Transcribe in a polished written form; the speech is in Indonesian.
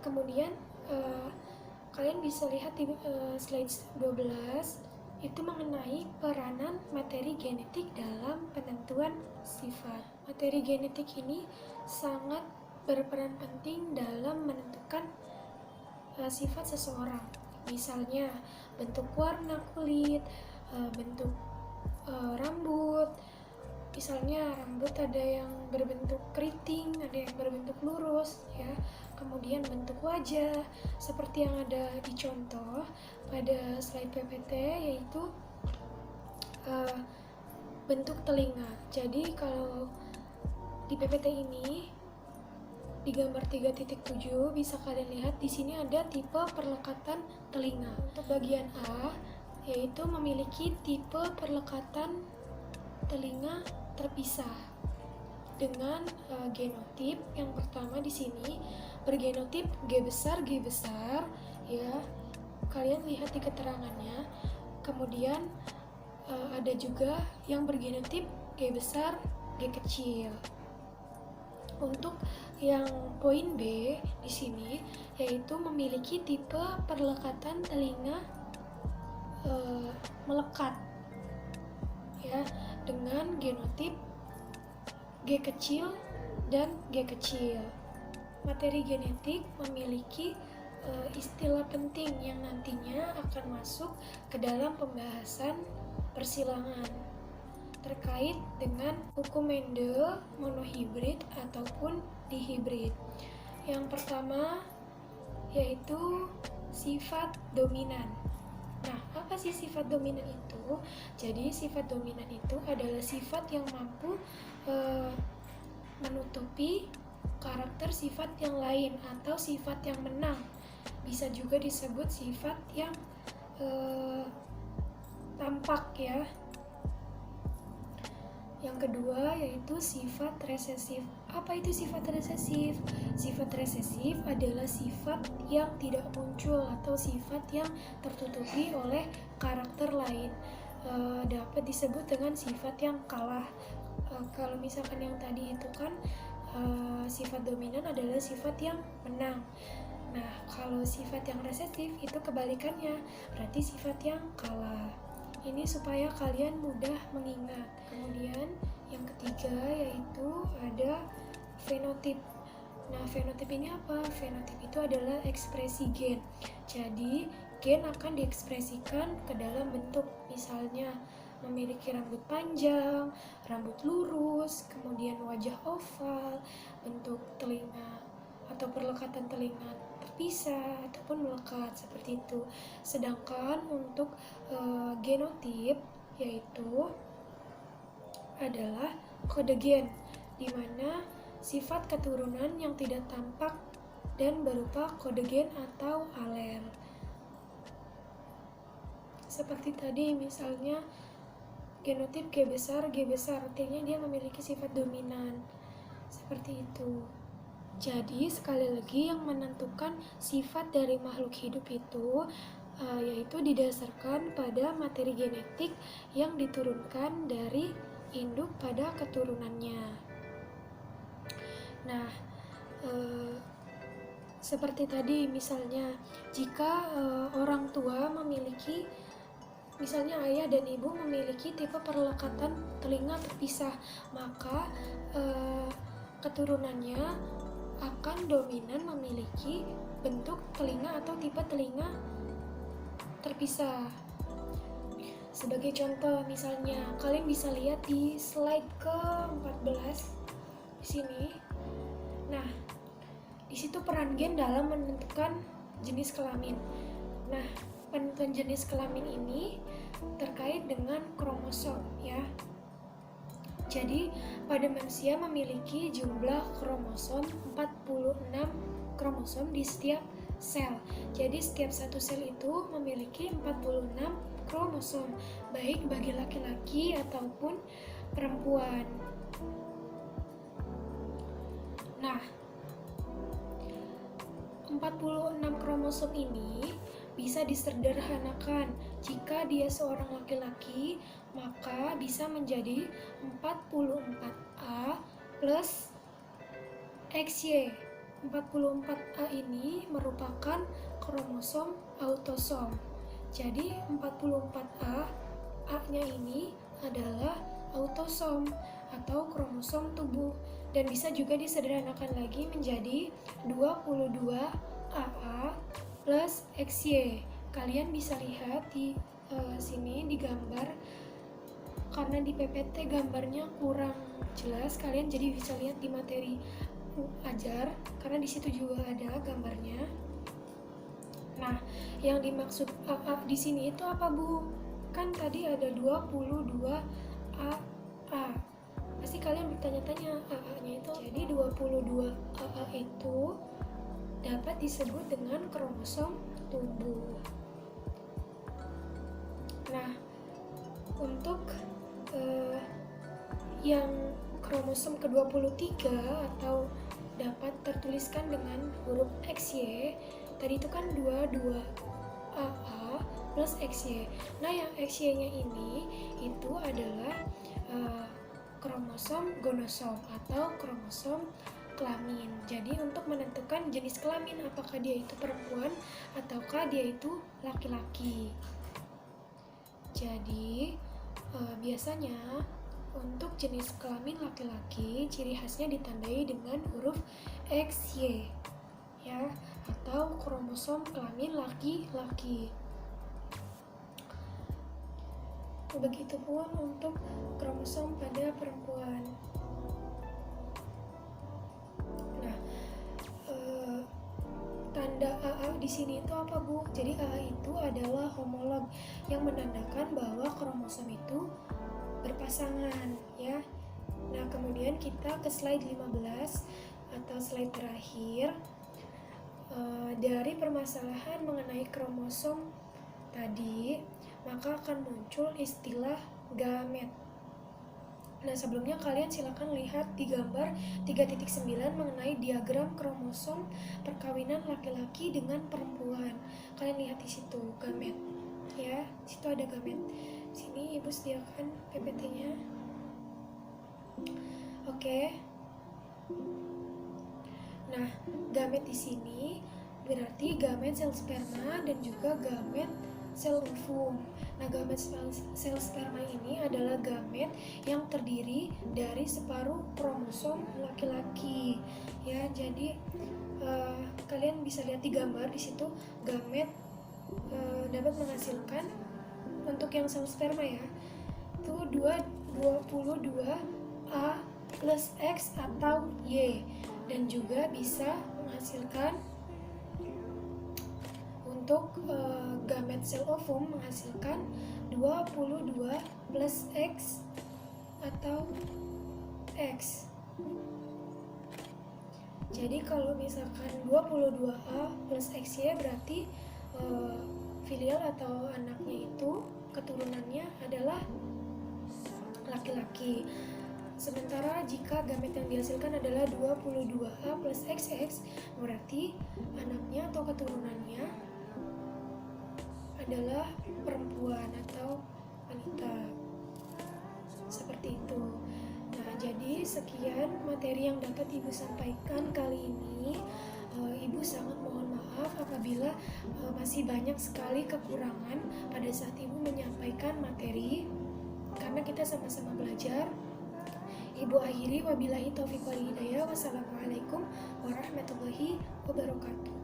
Kemudian kalian bisa lihat di slide 12 itu mengenai peranan materi genetik dalam penentuan sifat. Materi genetik ini sangat berperan penting dalam menentukan sifat seseorang. Misalnya bentuk warna kulit, bentuk rambut. Misalnya rambut ada yang berbentuk keriting, ada yang berbentuk lurus, ya. Kemudian bentuk wajah seperti yang ada di contoh pada slide PPT, yaitu bentuk telinga. Jadi kalau di PPT ini di gambar 3.7 bisa kalian lihat di sini ada tipe perlekatan telinga. Untuk bagian A yaitu memiliki tipe perlekatan telinga terpisah dengan genotip yang pertama di sini bergenotip G besar ya, kalian lihat di keterangannya. Kemudian ada juga yang bergenotip G besar G kecil. Untuk yang poin B di sini yaitu memiliki tipe perlekatan telinga melekat ya, dengan genotip G kecil dan G kecil. Materi genetik memiliki istilah penting yang nantinya akan masuk ke dalam pembahasan persilangan terkait dengan hukum Mendel monohibrid ataupun dihibrid. Yang pertama yaitu sifat dominan. Nah, apa sih sifat dominan itu? Jadi sifat dominan itu adalah sifat yang mampu menutupi karakter sifat yang lain atau sifat yang menang. Bisa juga disebut sifat yang tampak ya. Yang kedua yaitu sifat resesif. Apa itu sifat resesif? Sifat resesif adalah sifat yang tidak muncul atau sifat yang tertutupi oleh karakter lain. Dapat disebut dengan sifat yang kalah. Kalau misalkan yang tadi itu kan sifat dominan adalah sifat yang menang. Nah, kalau sifat yang resesif itu kebalikannya, berarti sifat yang kalah. Ini supaya kalian mudah mengingat. Kemudian yang ketiga yaitu ada fenotip. Nah, fenotip ini apa? Fenotip itu adalah ekspresi gen. Jadi, gen akan diekspresikan ke dalam bentuk, misalnya memiliki rambut panjang, rambut lurus, kemudian wajah oval, bentuk telinga atau perlekatan telinga terpisah ataupun melekat seperti itu. Sedangkan untuk genotip yaitu adalah kode gen, di mana sifat keturunan yang tidak tampak dan berupa kode gen atau alel. Seperti tadi misalnya genotip G besar, artinya dia memiliki sifat dominan. Seperti itu. Jadi sekali lagi yang menentukan sifat dari makhluk hidup itu yaitu didasarkan pada materi genetik yang diturunkan dari induk pada keturunannya. Nah, seperti tadi misalnya jika orang tua memiliki, misalnya ayah dan ibu memiliki tipe perlekatan telinga terpisah, maka keturunannya akan dominan memiliki bentuk telinga atau tipe telinga terpisah. Sebagai contoh, misalnya kalian bisa lihat di slide ke-14 di sini. Nah, di situ peran gen dalam menentukan jenis kelamin. Nah, penentuan jenis kelamin ini terkait dengan kromosom ya. Jadi, pada manusia memiliki jumlah kromosom 46 kromosom di setiap sel. Jadi, setiap satu sel itu memiliki 46 kromosom, baik bagi laki-laki ataupun perempuan. Nah, 46 kromosom ini bisa disederhanakan. Jika dia seorang laki-laki, maka bisa menjadi 44A plus XY. 44A ini merupakan kromosom autosom. Jadi 44A, A-nya ini adalah autosom atau kromosom tubuh, dan bisa juga disederhanakan lagi menjadi 22AA plus XY. Kalian bisa lihat di sini di gambar, karena di PPT gambarnya kurang jelas, kalian jadi bisa lihat di materi ajar karena di situ juga ada gambarnya. Nah, yang dimaksud AA di sini itu apa, Bu? Kan tadi ada 22 AA. Pasti kalian bertanya-tanya AA-nya itu. Jadi 22 AA itu dapat disebut dengan kromosom tubuh. Nah, untuk yang kromosom ke-23 atau dapat tertuliskan dengan huruf XY, tadi itu kan 22AA plus XY. Nah, yang XY-nya ini itu adalah kromosom gonosom atau kromosom kelamin. Jadi untuk menentukan jenis kelamin, apakah dia itu perempuan ataukah dia itu laki-laki. Jadi biasanya untuk jenis kelamin laki-laki, ciri khasnya ditandai dengan huruf XY, ya, atau kromosom kelamin laki-laki. Begitupun untuk kromosom pada perempuan. Nah, tanda AA di sini itu apa, Bu? Jadi AA itu adalah homolog yang menandakan bahwa kromosom itu berpasangan, ya. Nah, kemudian kita ke slide 15 atau slide terakhir. Dari permasalahan mengenai kromosom tadi, maka akan muncul istilah gamet. Nah, sebelumnya kalian silakan lihat di gambar 3.9 mengenai diagram kromosom perkawinan laki-laki dengan perempuan. Kalian lihat di situ gamet, ya. Di situ ada gamet. Sini Ibu sediakan PPT-nya. Oke. Nah, gamet di sini berarti gamet sel sperma dan juga gamet sel ovum. Nah, gamet sel sperma ini adalah gamet yang terdiri dari separuh kromosom laki-laki. Ya, jadi kalian bisa lihat di gambar di situ gamet dapat menghasilkan, untuk yang sel sperma ya, itu 22A plus X atau Y, dan juga bisa menghasilkan untuk gamet sel ovum menghasilkan 22 plus X atau X. Jadi kalau misalkan 22A plus XY berarti filial atau anaknya itu keturunannya adalah laki-laki. Sementara jika gamet yang dihasilkan adalah 22A plus XX, berarti anaknya atau keturunannya adalah perempuan atau wanita. Seperti itu. Nah, jadi sekian materi yang dapat Ibu sampaikan kali ini. Ibu sangat mohon maaf apabila masih banyak sekali kekurangan pada saat Ibu menyampaikan materi, karena kita sama-sama belajar. Ibu akhiri, wabillahi taufiq wal hidayah. Wassalamualaikum warahmatullahi wabarakatuh.